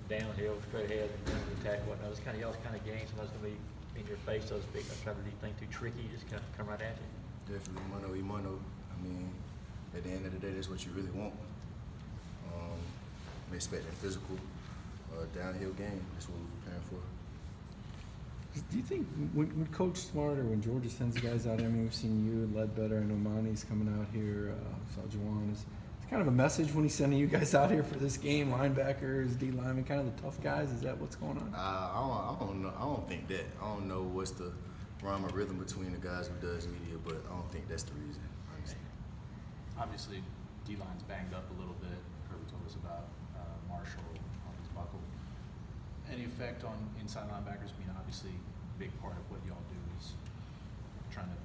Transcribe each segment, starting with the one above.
downhill, straight ahead, and then attack, whatnot. It's kind of y'all's kind of game. Somebody's going to be in your face, so to speak. Not trying to do anything too tricky. Just kind of come right at you. Definitely mano y mano. I mean, at the end of the day, that's what you really want. We expect a physical, downhill game. That's what we're preparing for. Do you think when Coach Smart or when Georgia sends guys out, I mean, we've seen you and Ledbetter and Omani's coming out here, saw Juwan, it's kind of a message when he's sending you guys out here for this game, linebackers, D linemen, kind of the tough guys? Is that what's going on? I don't know. I don't think that. I don't know what's the rhyme or rhythm between the guys who does media, but I don't think that's the reason, honestly. Obviously, D-line's banged up a little bit. Kirby told us about Marshall on his buckle. Any effect on inside linebackers? I mean, obviously, a big part of what y'all do is trying to,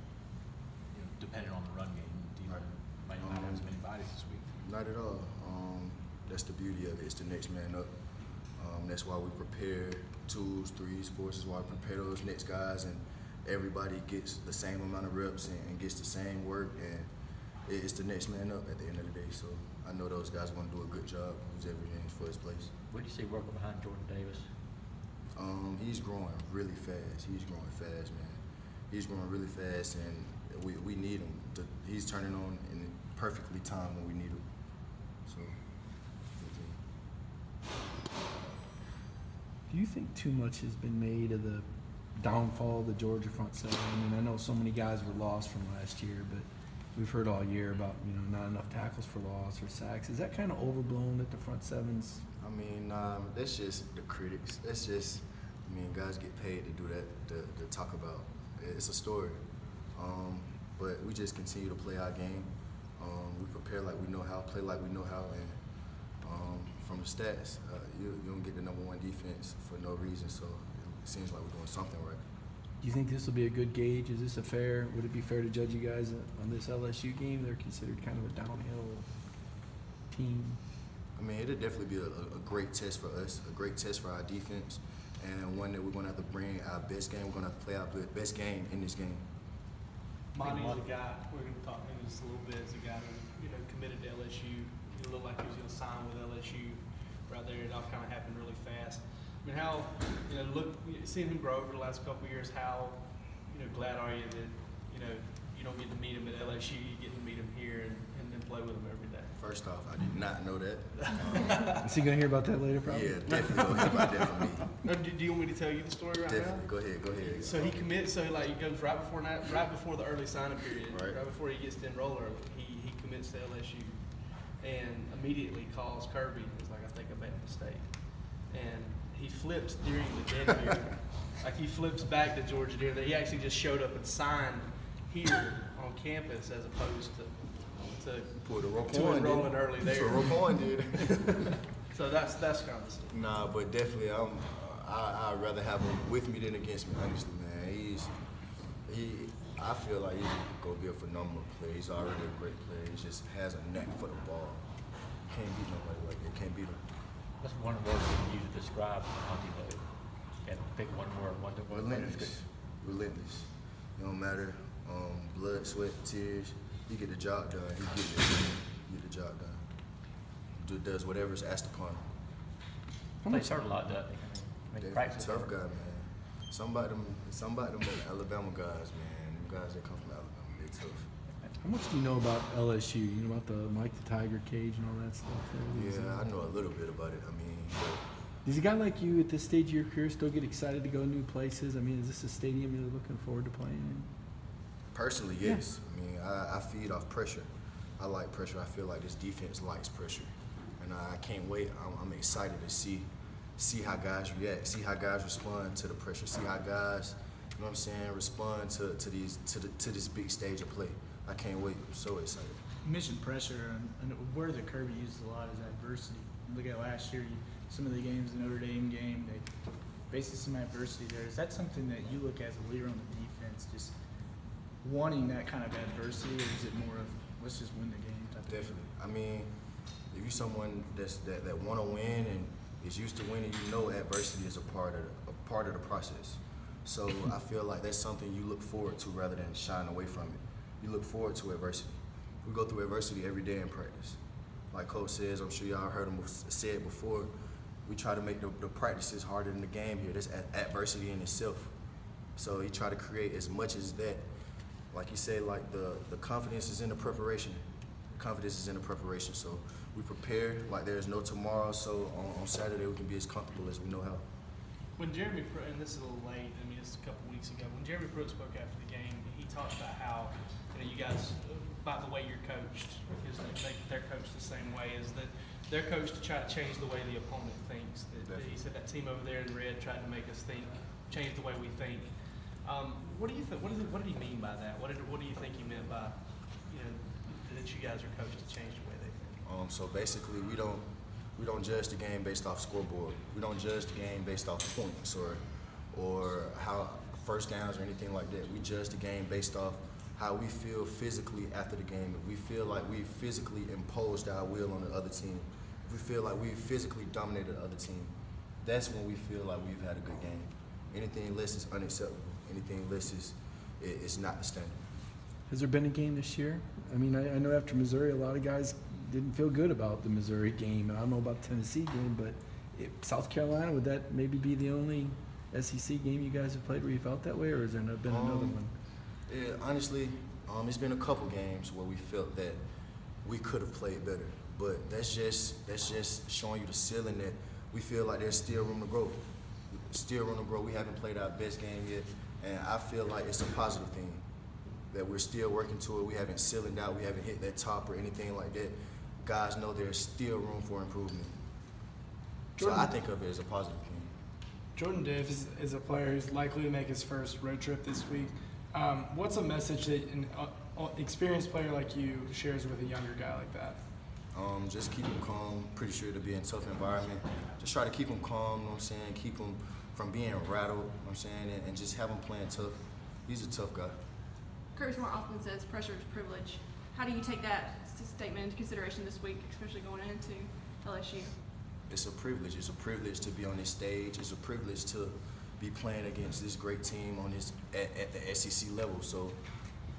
depending on the run game, D-line might not have as many bodies this week. Not at all. That's the beauty of it. It's the next man up. That's why we prepare 2s, 3s, 4s. That's why we prepare those next guys, and everybody gets the same amount of reps and gets the same work, and it's the next man up at the end of the day. So I know those guys are going to do a good job. Who's everything for his place. What do you see working behind Jordan Davis? He's growing really fast. He's growing fast, man. He's growing really fast, and we need him. He's turning on in perfectly timed when we need him. So. Do you think too much has been made of the downfall of the Georgia front seven? I mean, I know so many guys were lost from last year, but we've heard all year about, not enough tackles for loss or sacks. Is that kind of overblown that the front sevens? I mean, that's just the critics. That's just, guys get paid to do that, to talk about. It's a story. But we just continue to play our game. We prepare like we know how, play like we know how, and from the stats, you don't get the #1 defense for no reason, so it seems like we're doing something right. Do you think this will be a good gauge? Is this would it be fair to judge you guys on this LSU game? They're considered kind of a downhill team. It'll definitely be a great test for us, a great test for our defense, and one that we're going to have to bring our best game. We're going to have to play our best game in this game. Monty's a guy, we're going to talk to him just a little bit, as a guy who, committed to LSU. He looked like he was going to sign with LSU right there. It all kind of happened really fast. How, seeing him grow over the last couple of years, how, glad are you that, you don't get to meet him at LSU, you get to meet him here and then play with him every day? First off, I did not know that. Is he going to hear about that later, probably? Yeah, definitely going to hear about that from me. Do you want me to tell you the story right definitely. now? Go ahead. So he commits, it goes right before the early signing period, right before he gets to enroll early, he commits to LSU and immediately calls Kirby and is like, I think I made a mistake. And he flips during the dead period. Like he flips back to Georgia during that. He actually just showed up and signed here on campus as opposed to put a rope enrolling early there. That's what Roquan did. So that's kind of the story. Nah, but definitely I'd rather have him with me than against me, honestly, man. I feel like he's gonna be a phenomenal player. He's already a great player. He just has a knack for the ball. Can't beat nobody like that. Can't beat him. What's one word you use to describe Monty though? And pick one word, Relentless. Relentless. It don't matter. Blood, sweat, tears. He get the job done. He get the job done. Does whatever's asked upon him. Plays hurt a lot, doesn't he? Practice tough guy, man. Somebody them Alabama guys, man. Them guys that come from Alabama, they tough. How much do you know about LSU? You know about the Mike the Tiger cage and all that stuff? Yeah, I know a little bit about it. Does a guy like you at this stage of your career still get excited to go new places? Is this a stadium you're looking forward to playing in? Personally, yes. I feed off pressure. I like pressure. I feel like this defense likes pressure. And I can't wait. I'm excited to see how guys react, see how guys respond to the pressure, see how guys, respond to this big stage of play. I can't wait. I'm so excited. You mentioned pressure, and a word that Kirby uses a lot is adversity. Look at last year, some of the games, the Notre Dame game, they basically some adversity there. Is that something that you look at as a leader on the defense, just wanting that kind of adversity, or is it more of let's just win the game type Definitely. If you're someone that want to win and is used to winning, adversity is a part of the process. So I feel like that's something you look forward to rather than shying away from it. You look forward to adversity. We go through adversity every day in practice. Like Coach says, I'm sure y'all heard him say it before, we try to make the practices harder than the game here. That's adversity in itself. So he tried to create as much as that. Like you said, like the confidence is in the preparation. Confidence is in the preparation. So we prepare like there's no tomorrow. So on Saturday we can be as comfortable as we know how. When Jeremy, and this is a little late, I mean, it's a couple weeks ago, when Jeremy Pruitt spoke after the game, he talked about how, you guys, about the way you're coached, is that they're coached the same way, is that they're coached to try to change the way the opponent thinks. That he said that team over there in red tried to make us think, change the way we think. What do you think? What did he mean by that? What do you think he meant by, that you guys are coached to change the way they think? So basically, we don't judge the game based off scoreboard. We don't judge the game based off points or how first downs or anything like that. We judge the game based off how we feel physically after the game. If we feel like we physically imposed our will on the other team, if we feel like we physically dominated the other team, that's when we feel like we've had a good game. Anything less is unacceptable. Anything less is not the standard. Has there been a game this year? I mean, I know after Missouri, a lot of guys didn't feel good about the Missouri game. I don't know about the Tennessee game, but South Carolina, would that maybe be the only SEC game you guys have played where you felt that way, or has there been another one? Yeah, honestly, it's been a couple games where we felt that we could have played better, but that's just showing you the ceiling that we feel like there's still room to grow. Still room to grow. We haven't played our best game yet, and I feel like it's a positive thing that we're still working to it. We haven't ceilinged out. We haven't hit that top or anything like that. Guys know there's still room for improvement. Jordan, so I think of it as a positive thing. Jordan Diff is a player who's likely to make his first road trip this week. What's a message that an experienced player like you shares with a younger guy like that? Just keep him calm. Pretty sure it'll be in a tough environment. Just try to keep him calm, you know what I'm saying? Keep him from being rattled, you know what I'm saying? And just have him playing tough. He's a tough guy. Kirby Smart often says pressure is privilege. How do you take that statement into consideration this week, especially going into LSU? It's a privilege. It's a privilege to be on this stage. It's a privilege to be playing against this great team on this at the SEC level. So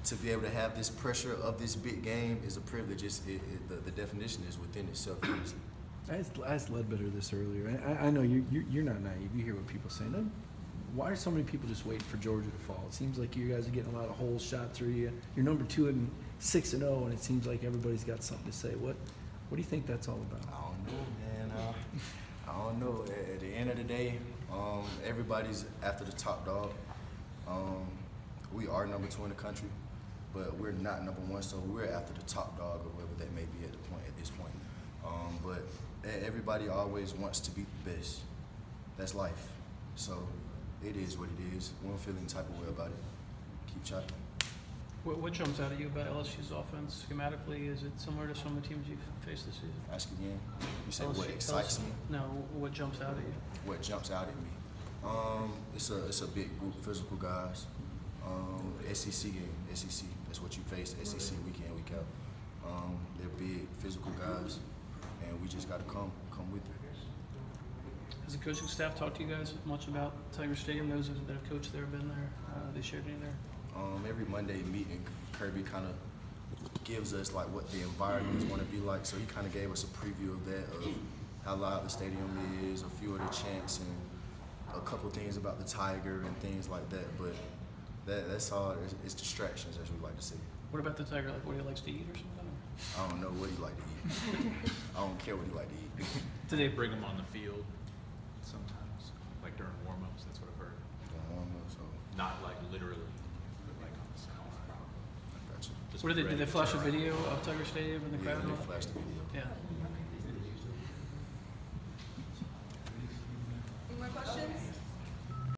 to be able to have this pressure of this big game is a privilege. The definition is within itself. I asked Ledbetter this earlier. I know you're not naive. You hear what people say. No, why are so many people just waiting for Georgia to fall? It seems like you guys are getting a lot of holes shot through you. You're number 2 and 6-0, and it seems like everybody's got something to say. What do you think that's all about? I don't know, man. I don't know. At the end of the day, everybody's after the top dog. We are number 2 in the country, but we're not number 1, so we're after the top dog or whoever that may be at this point. But everybody always wants to be the best. That's life. So it is what it is. We don't feel any type of way about it. Keep chopping. What jumps out at you about LSU's offense schematically? Is it similar to some of the teams you've faced this season? Ask again. You said LSU, what excites me? No, what jumps out at you? What jumps out at me? It's a big group of physical guys. SEC game, SEC. That's what you face. SEC week in, week out. They're big physical guys, and we just got to come with it. Has the coaching staff talked to you guys much about Tiger Stadium? Those that have coached there, been there, they shared any there? Every Monday meeting, Kirby kind of gives us like what the environment is going to be like. So he kind of gave us a preview of that, of how loud the stadium is, a few of the chants, and a couple things about the Tiger and things like that. But that's all. It's distractions, as we like to say. What about the Tiger? Like what he likes to eat or something? I don't know what he like to eat. I don't care what he like to eat. Do they bring him on the field sometimes, like during warm-ups? That's what I've heard. Not like literally, but like on the sideline. Gotcha. What did they flash a video of Tiger Stadium in the crowd? They flashed the video. Yeah.